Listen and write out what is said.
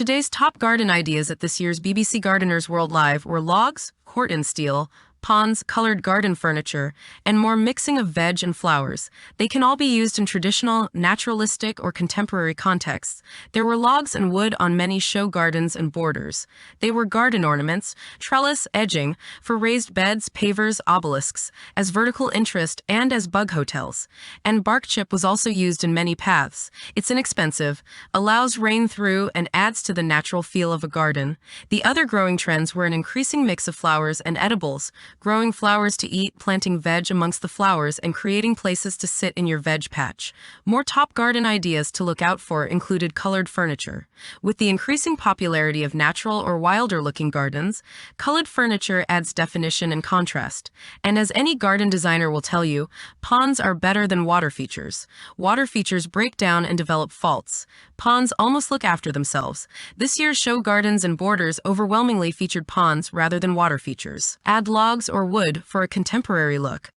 Today's top garden ideas at this year's BBC Gardeners World Live were logs, corten steel, ponds, colored garden furniture, and more mixing of veg and flowers. They can all be used in traditional, naturalistic, or contemporary contexts. There were logs and wood on many show gardens and borders. They were garden ornaments, trellis, edging, for raised beds, pavers, obelisks, as vertical interest and as bug hotels. And bark chip was also used in many paths. It's inexpensive, allows rain through, and adds to the natural feel of a garden. The other growing trends were an increasing mix of flowers and edibles, growing flowers to eat, planting veg amongst the flowers, and creating places to sit in your veg patch. More top garden ideas to look out for included colored furniture. With the increasing popularity of natural or wilder-looking gardens, colored furniture adds definition and contrast. And as any garden designer will tell you, ponds are better than water features. Water features break down and develop faults. Ponds almost look after themselves. This year's show gardens and borders overwhelmingly featured ponds rather than water features. Add logs or wood for a contemporary look.